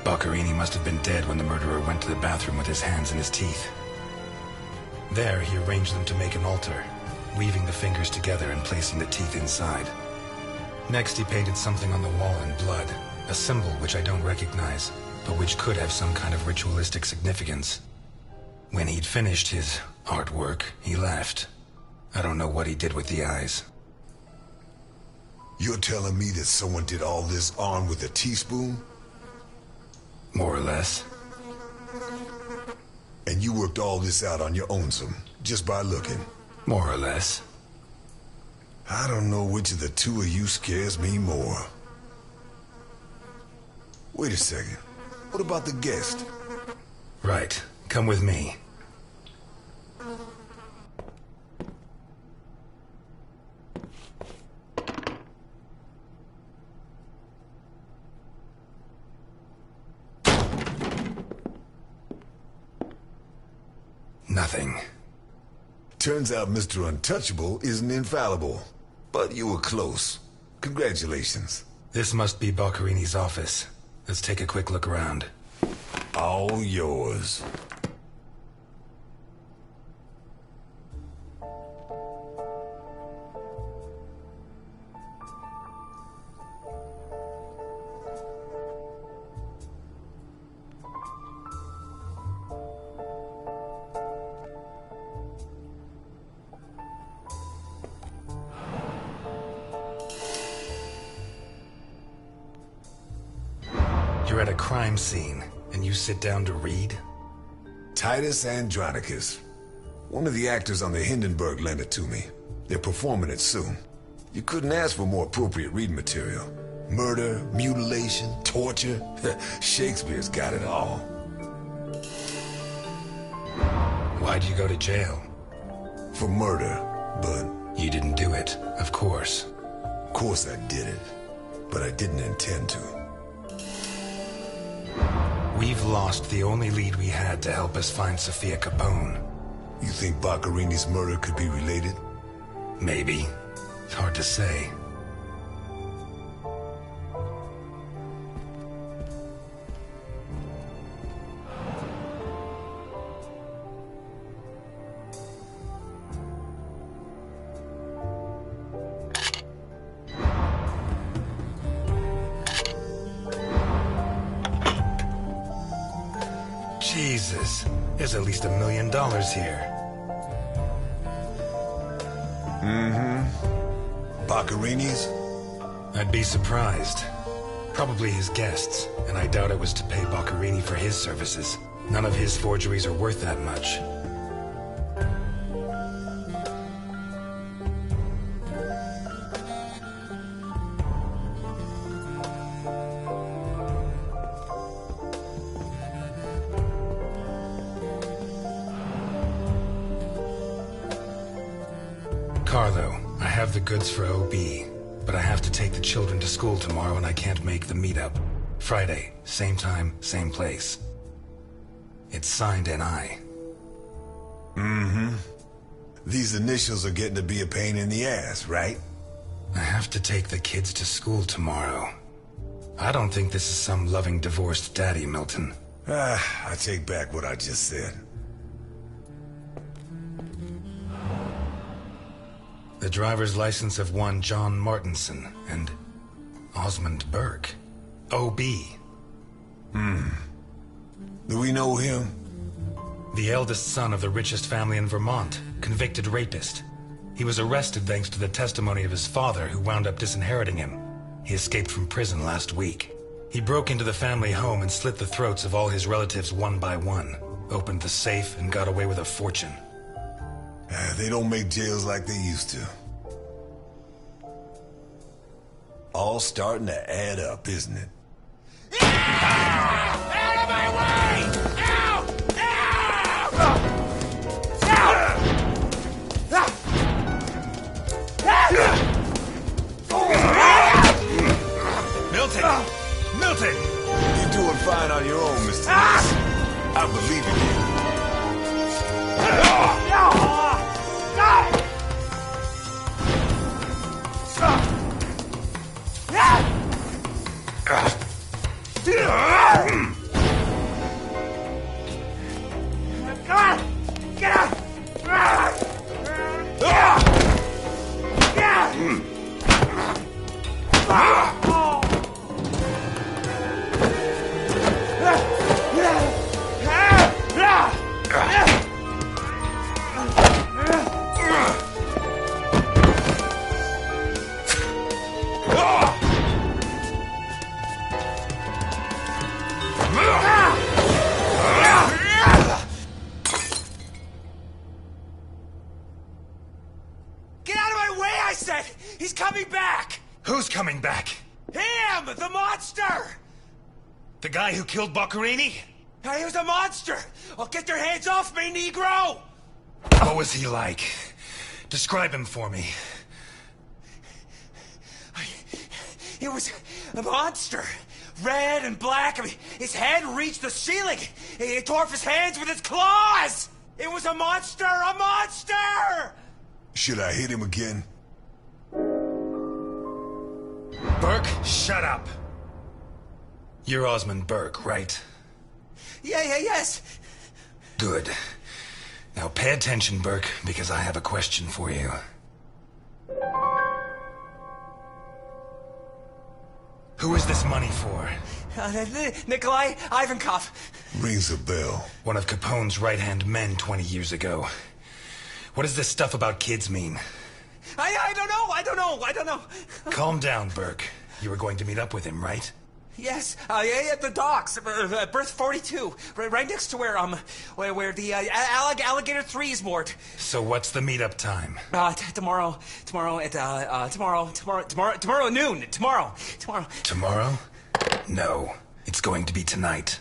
Boccherini must have been dead when the murderer went to the bathroom with his hands in his teeth. There, he arranged them to make an altar, weaving the fingers together and placing the teeth inside. Next, he painted something on the wall in blood, a symbol which I don't recognize, but which could have some kind of ritualistic significance. When he'd finished his artwork, he left. I don't know what he did with the eyes. You're telling me that someone did all this armed with a teaspoon? More or less. And you worked all this out on your own, just by looking? More or less. I don't know which of the two of you scares me more. Wait a second. What about the guest? Right. Come with me. Nothing. Turns out Mr. Untouchable isn't infallible. But you were close. Congratulations. This must be Boccherini's office. Let's take a quick look around. All yours. You're at a crime scene, and you sit down to read? Titus Andronicus. One of the actors on the Hindenburg lent it to me. They're performing it soon. You couldn't ask for more appropriate reading material. Murder, mutilation, torture. Shakespeare's got it all. Why'd you go to jail? For murder, but... You didn't do it, of course. Of course I did it, but I didn't intend to. We've lost the only lead we had to help us find Sophia Capone. You think Boccarini's murder could be related? Maybe. It's hard to say. Jesus, there's at least $1 million here. Boccarini's? I'd be surprised. Probably his guests, and I doubt it was to pay Boccarini for his services. None of his forgeries are worth that much. Carlo, I have the goods for OB, but I have to take the children to school tomorrow and I can't make the meetup. Friday, same time, same place. It's signed NI. These initials are getting to be a pain in the ass, right? I have to take the kids to school tomorrow. I don't think this is some loving divorced daddy, Milton. I take back what I just said. The driver's license of one John Martinson and Osmond Burke. OB. Do we know him? The eldest son of the richest family in Vermont, convicted rapist. He was arrested thanks to the testimony of his father, who wound up disinheriting him. He escaped from prison last week. He broke into the family home and slit the throats of all his relatives one by one, opened the safe, and got away with a fortune. They don't make jails like they used to. All starting to add up, isn't it? Out of my way! Ow! Milton! Milton! You're doing fine on your own, Mr. Ness. I believe in you. Get out of my way, I said! He's coming back! Who's coming back? Him! The monster! The guy who killed Boccarini? He was a monster! Oh, get your hands off me, Negro! What was he like? Describe him for me. He was a monster. Red and black. I mean, his head reached the ceiling. He tore off his hands with his claws! It was a monster! A monster! Should I hit him again? Burke, shut up. You're Osmond Burke, right? Yes. Good. Now pay attention, Burke, because I have a question for you. Who is this money for? Nikolai Ivankov. Rings a bell. One of Capone's right-hand men 20 years ago. What does this stuff about kids mean? I don't know. Calm down, Burke. You were going to meet up with him, right? Yes, at the docks, berth 42, right next to where the Alligator 3 is moored. So what's the meetup time? Tomorrow at noon. Tomorrow. Tomorrow? No, it's going to be tonight.